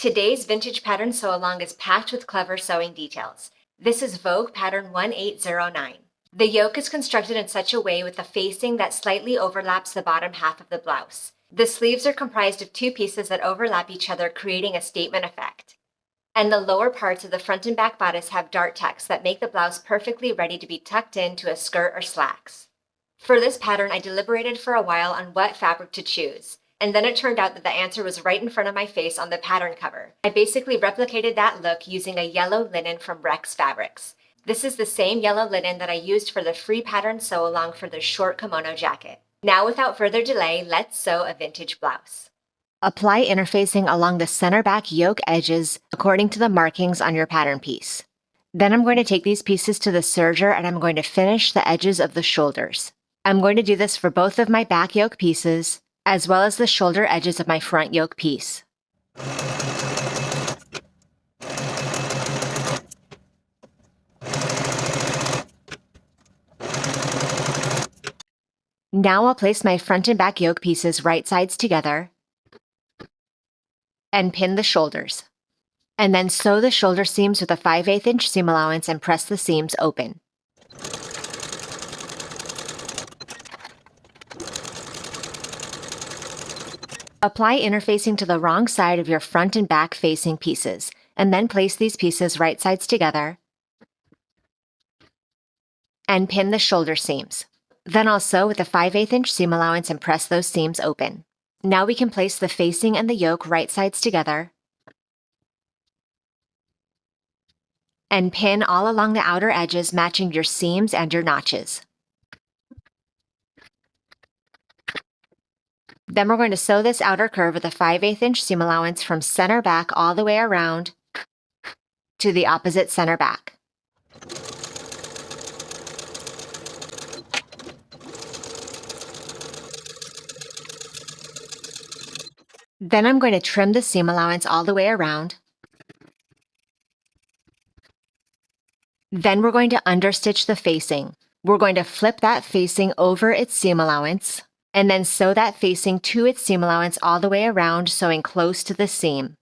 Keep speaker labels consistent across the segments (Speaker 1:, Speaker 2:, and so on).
Speaker 1: Today's vintage pattern sew-along is packed with clever sewing details. This is Vogue pattern 1809. The yoke is constructed in such a way with a facing that slightly overlaps the bottom half of the blouse. The sleeves are comprised of two pieces that overlap each other, creating a statement effect. And the lower parts of the front and back bodice have dart tucks that make the blouse perfectly ready to be tucked into a skirt or slacks. For this pattern, I deliberated for a while on what fabric to choose. And then it turned out that the answer was right in front of my face on the pattern cover. I basically replicated that look using a yellow linen from Rex Fabrics. This is the same yellow linen that I used for the free pattern sew-along for the short kimono jacket. Now without further delay, let's sew a vintage blouse. Apply interfacing along the center back yoke edges according to the markings on your pattern piece. Then I'm going to take these pieces to the serger and I'm going to finish the edges of the shoulders. I'm going to do this for both of my back yoke pieces, as well as the shoulder edges of my front yoke piece. Now I'll place my front and back yoke pieces right sides together and pin the shoulders. And then sew the shoulder seams with a 5/8 inch seam allowance and press the seams open. Apply interfacing to the wrong side of your front and back facing pieces, and then place these pieces right sides together and pin the shoulder seams. Then I'll sew with a 5/8 inch seam allowance and press those seams open. Now we can place the facing and the yoke right sides together and pin all along the outer edges, matching your seams and your notches. Then we're going to sew this outer curve with a 5/8 inch seam allowance from center back all the way around to the opposite center back. Then I'm going to trim the seam allowance all the way around. Then we're going to understitch the facing. We're going to flip that facing over its seam allowance, and then sew that facing to its seam allowance all the way around, sewing close to the seam.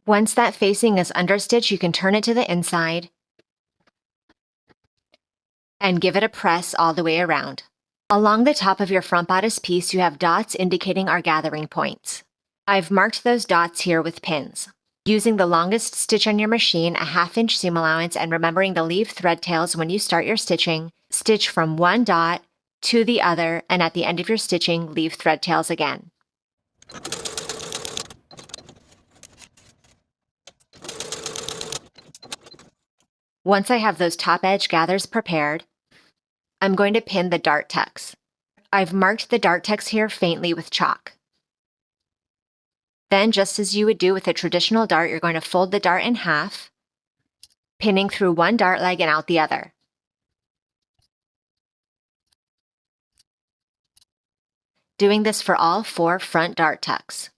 Speaker 1: Once that facing is understitched, you can turn it to the inside and give it a press all the way around. Along the top of your front bodice piece, you have dots indicating our gathering points. I've marked those dots here with pins. Using the longest stitch on your machine, a 1/2 inch seam allowance, and remembering to leave thread tails when you start your stitching, stitch from one dot to the other, and at the end of your stitching, leave thread tails again. Once I have those top edge gathers prepared, I'm going to pin the dart tucks. I've marked the dart tucks here faintly with chalk. Then, just as you would do with a traditional dart, you're going to fold the dart in half, pinning through one dart leg and out the other. Doing this for all 4 front dart tucks.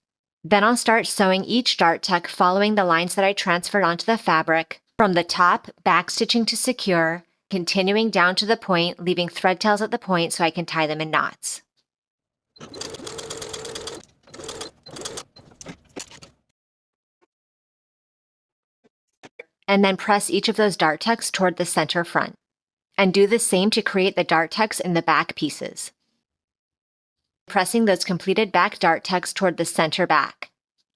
Speaker 1: Then I'll start sewing each dart tuck following the lines that I transferred onto the fabric, from the top, back stitching to secure, continuing down to the point, leaving thread tails at the point so I can tie them in knots. And then press each of those dart tucks toward the center front. And do the same to create the dart tucks in the back pieces. Pressing those completed back dart tucks toward the center back.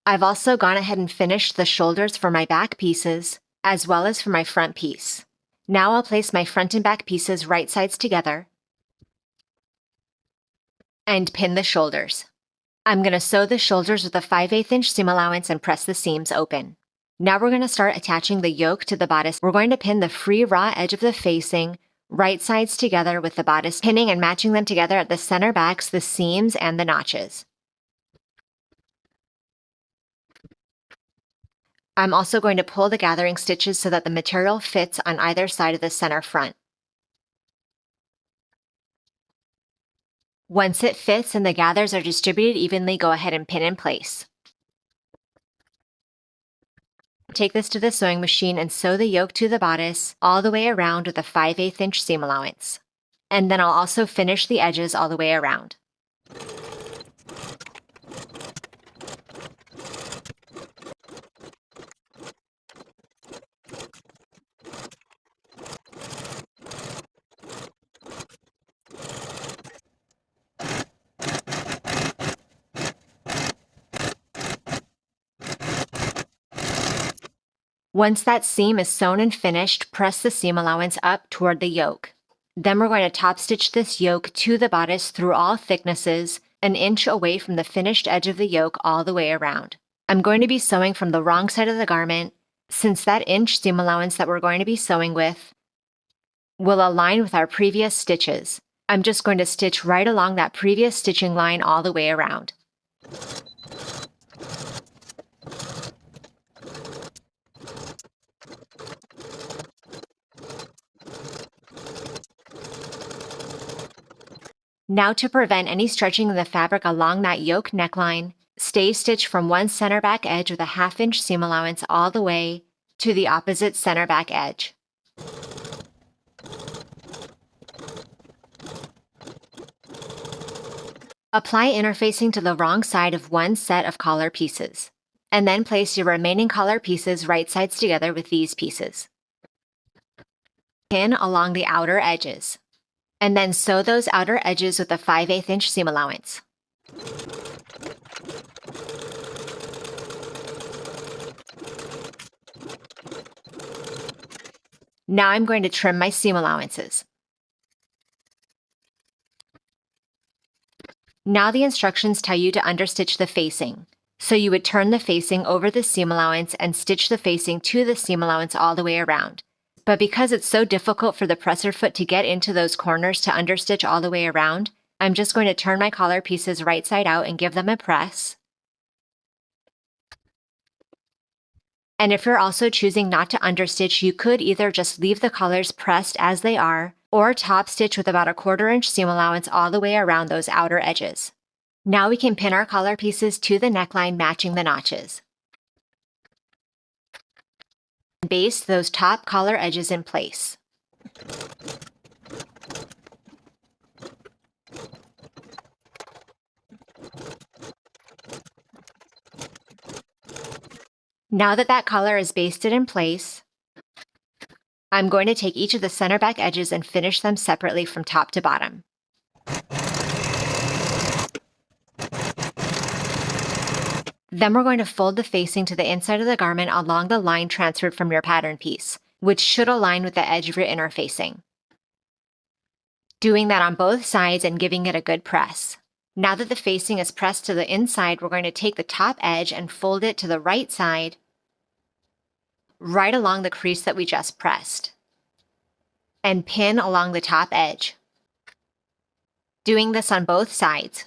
Speaker 1: I've also gone ahead and finished the shoulders for my back pieces, as well as for my front piece. Now I'll place my front and back pieces right sides together and pin the shoulders. I'm going to sew the shoulders with a 5/8 inch seam allowance and press the seams open. Now we're going to start attaching the yoke to the bodice. We're going to pin the free raw edge of the facing right sides together with the bodice, pinning and matching them together at the center backs, the seams, and the notches. I'm also going to pull the gathering stitches so that the material fits on either side of the center front. Once it fits and the gathers are distributed evenly, go ahead and pin in place. Take this to the sewing machine and sew the yoke to the bodice all the way around with a 5/8 inch seam allowance. And then I'll also finish the edges all the way around. Once that seam is sewn and finished, press the seam allowance up toward the yoke. Then we're going to top stitch this yoke to the bodice through all thicknesses, an inch away from the finished edge of the yoke all the way around. I'm going to be sewing from the wrong side of the garment, since that inch seam allowance that we're going to be sewing with will align with our previous stitches. I'm just going to stitch right along that previous stitching line all the way around. Now to prevent any stretching of the fabric along that yoke neckline, stay stitched from one center back edge with a 1/2 inch seam allowance all the way to the opposite center back edge. Apply interfacing to the wrong side of one set of collar pieces, and then place your remaining collar pieces right sides together with these pieces. Pin along the outer edges, and then sew those outer edges with a 5/8 inch seam allowance. Now I'm going to trim my seam allowances. Now the instructions tell you to understitch the facing. So you would turn the facing over the seam allowance and stitch the facing to the seam allowance all the way around. But because it's so difficult for the presser foot to get into those corners to understitch all the way around, I'm just going to turn my collar pieces right side out and give them a press. And if you're also choosing not to understitch, you could either just leave the collars pressed as they are, or top stitch with about a 1/4 inch seam allowance all the way around those outer edges. Now we can pin our collar pieces to the neckline matching the notches. Baste those top collar edges in place. Now that collar is basted in place, I'm going to take each of the center back edges and finish them separately from top to bottom. Then we're going to fold the facing to the inside of the garment along the line transferred from your pattern piece, which should align with the edge of your inner facing. Doing that on both sides and giving it a good press. Now that the facing is pressed to the inside, we're going to take the top edge and fold it to the right side, right along the crease that we just pressed, and pin along the top edge. Doing this on both sides.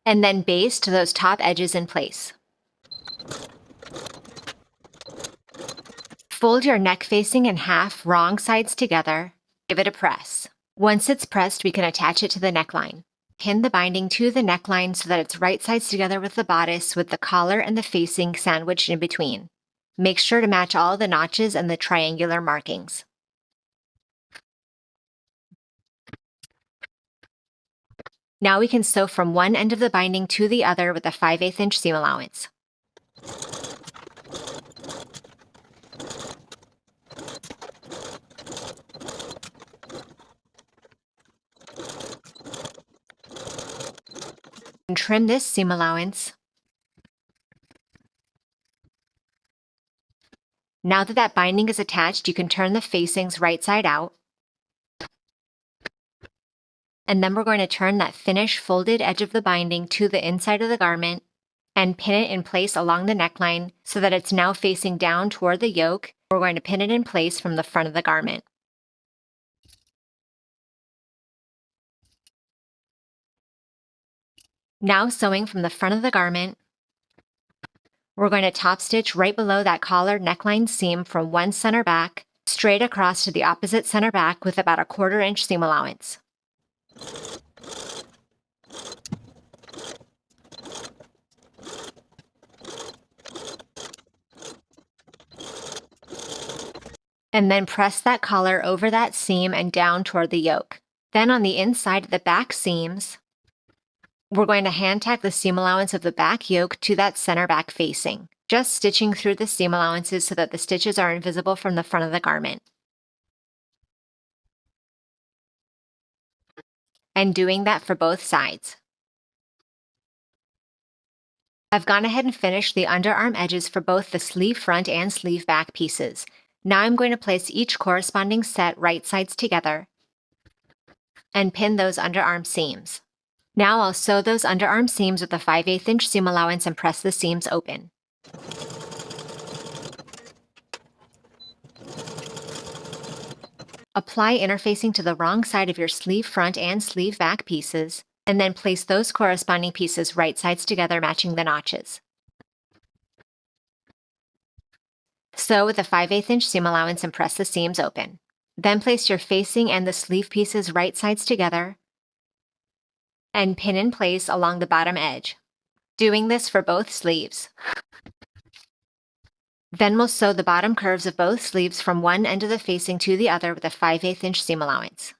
Speaker 1: And then baste those top edges in place. Fold your neck facing in half, wrong sides together. Give it a press. Once it's pressed, we can attach it to the neckline. Pin the binding to the neckline so that it's right sides together with the bodice, with the collar and the facing sandwiched in between. Make sure to match all the notches and the triangular markings. Now we can sew from one end of the binding to the other with a 5/8 inch seam allowance. And trim this seam allowance. Now that binding is attached, you can turn the facings right side out. And then we're going to turn that finished folded edge of the binding to the inside of the garment and pin it in place along the neckline so that it's now facing down toward the yoke. We're going to pin it in place from the front of the garment. Now sewing from the front of the garment, we're going to top stitch right below that collar neckline seam from one center back straight across to the opposite center back with about a 1/4 inch seam allowance. and then press that collar over that seam and down toward the yoke. Then on the inside of the back seams, we're going to hand tack the seam allowance of the back yoke to that center back facing, just stitching through the seam allowances so that the stitches are invisible from the front of the garment. And doing that for both sides. I've gone ahead and finished the underarm edges for both the sleeve front and sleeve back pieces. Now I'm going to place each corresponding set right sides together and pin those underarm seams. Now I'll sew those underarm seams with a 5/8 inch seam allowance and press the seams open. Apply interfacing to the wrong side of your sleeve front and sleeve back pieces, and then place those corresponding pieces right sides together, matching the notches. Sew with a 5/8 inch seam allowance and press the seams open. Then place your facing and the sleeve pieces right sides together and pin in place along the bottom edge. Doing this for both sleeves. Then we'll sew the bottom curves of both sleeves from one end of the facing to the other with a 5/8 inch seam allowance.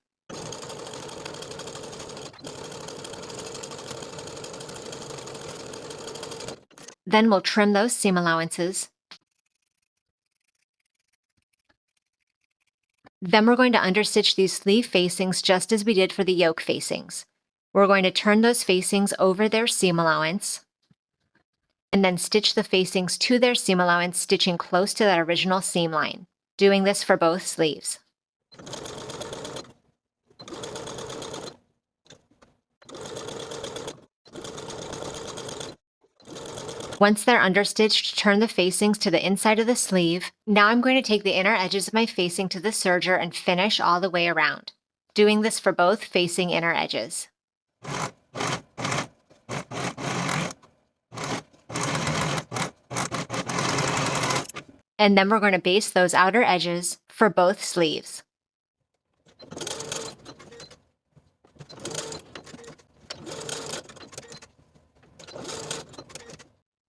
Speaker 1: Then we'll trim those seam allowances. Then we're going to understitch these sleeve facings just as we did for the yoke facings. We're going to turn those facings over their seam allowance and then stitch the facings to their seam allowance, stitching close to that original seam line. Doing this for both sleeves. Once they're understitched, turn the facings to the inside of the sleeve. Now I'm going to take the inner edges of my facing to the serger and finish all the way around. Doing this for both facing inner edges. And then we're going to baste those outer edges for both sleeves.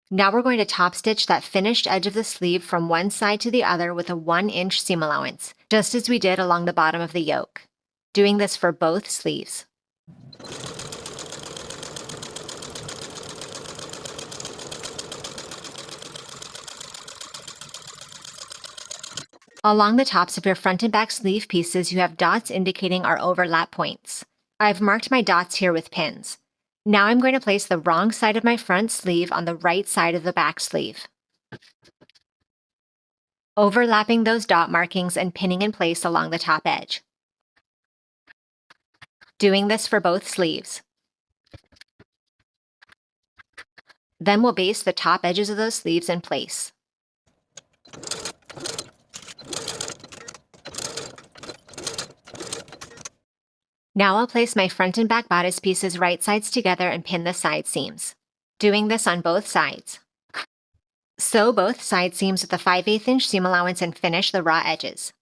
Speaker 1: Now we're going to top stitch that finished edge of the sleeve from one side to the other with a 1 inch seam allowance, just as we did along the bottom of the yoke. Doing this for both sleeves. Along the tops of your front and back sleeve pieces, you have dots indicating our overlap points. I've marked my dots here with pins. Now I'm going to place the wrong side of my front sleeve on the right side of the back sleeve, overlapping those dot markings and pinning in place along the top edge. Doing this for both sleeves. Then we'll baste the top edges of those sleeves in place. Now I'll place my front and back bodice pieces right sides together and pin the side seams. Doing this on both sides. Sew both side seams with a 5/8 inch seam allowance and finish the raw edges.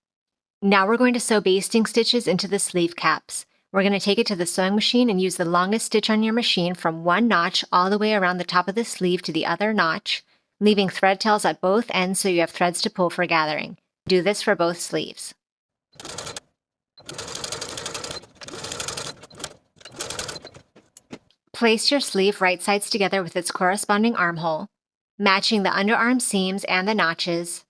Speaker 1: Now we're going to sew basting stitches into the sleeve caps. We're going to take it to the sewing machine and use the longest stitch on your machine from one notch all the way around the top of the sleeve to the other notch, leaving thread tails at both ends so you have threads to pull for gathering. Do this for both sleeves. Place your sleeve right sides together with its corresponding armhole, matching the underarm seams and the notches,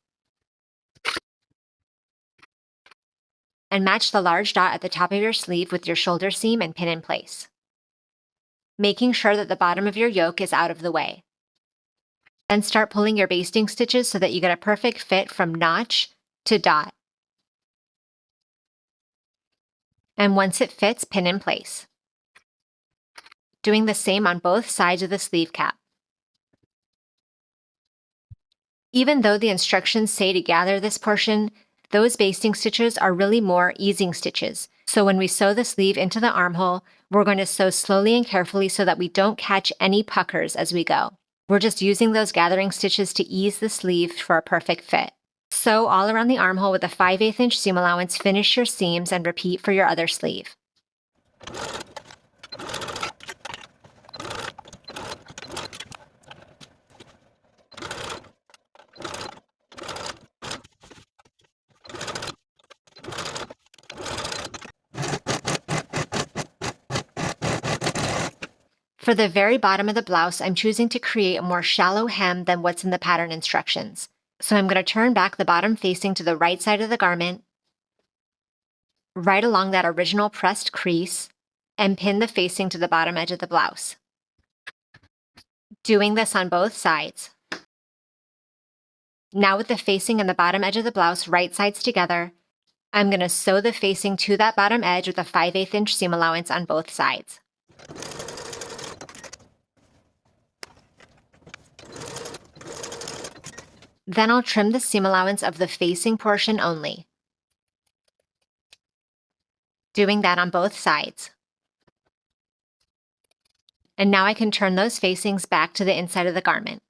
Speaker 1: and match the large dot at the top of your sleeve with your shoulder seam and pin in place, making sure that the bottom of your yoke is out of the way. Then start pulling your basting stitches so that you get a perfect fit from notch to dot. And once it fits, pin in place. Doing the same on both sides of the sleeve cap. Even though the instructions say to gather this portion, those basting stitches are really more easing stitches. So when we sew the sleeve into the armhole, we're going to sew slowly and carefully so that we don't catch any puckers as we go. We're just using those gathering stitches to ease the sleeve for a perfect fit. Sew all around the armhole with a 5/8 inch seam allowance, finish your seams, and repeat for your other sleeve. For the very bottom of the blouse, I'm choosing to create a more shallow hem than what's in the pattern instructions. So I'm going to turn back the bottom facing to the right side of the garment, right along that original pressed crease, and pin the facing to the bottom edge of the blouse. Doing this on both sides. Now with the facing and the bottom edge of the blouse right sides together, I'm going to sew the facing to that bottom edge with a 5/8 inch seam allowance on both sides. Then I'll trim the seam allowance of the facing portion only. Doing that on both sides. And now I can turn those facings back to the inside of the garment.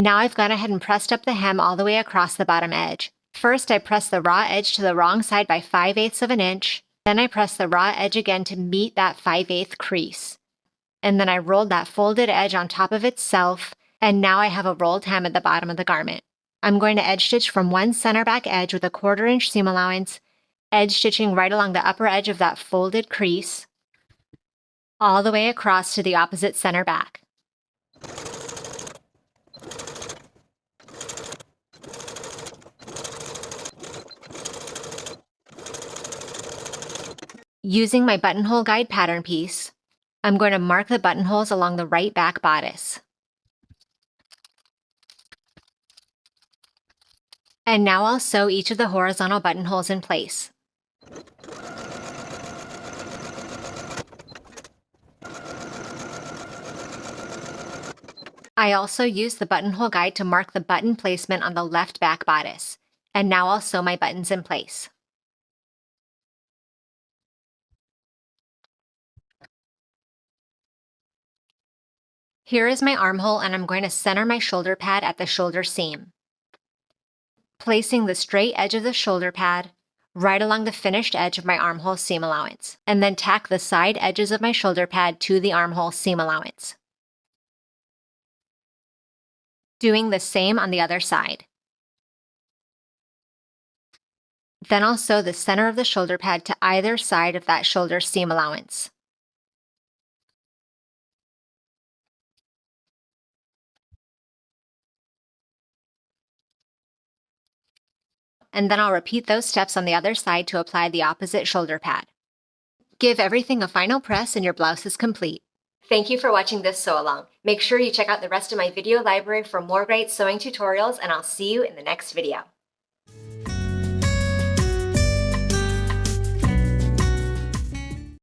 Speaker 1: Now I've gone ahead and pressed up the hem all the way across the bottom edge. First, I press the raw edge to the wrong side by 5/8 of an inch. Then I press the raw edge again to meet that 5/8 crease. And then I rolled that folded edge on top of itself, and now I have a rolled hem at the bottom of the garment. I'm going to edge stitch from one center back edge with a 1/4 inch seam allowance, edge stitching right along the upper edge of that folded crease, all the way across to the opposite center back. Using my buttonhole guide pattern piece, I'm going to mark the buttonholes along the right back bodice. And now I'll sew each of the horizontal buttonholes in place. I also used the buttonhole guide to mark the button placement on the left back bodice. And now I'll sew my buttons in place. Here is my armhole, and I'm going to center my shoulder pad at the shoulder seam. Placing the straight edge of the shoulder pad right along the finished edge of my armhole seam allowance, and then tack the side edges of my shoulder pad to the armhole seam allowance. Doing the same on the other side. Then I'll sew the center of the shoulder pad to either side of that shoulder seam allowance. And then I'll repeat those steps on the other side to apply the opposite shoulder pad. Give everything a final press and your blouse is complete. Thank you for watching this sew along. Make sure you check out the rest of my video library for more great sewing tutorials, and I'll see you in the next video.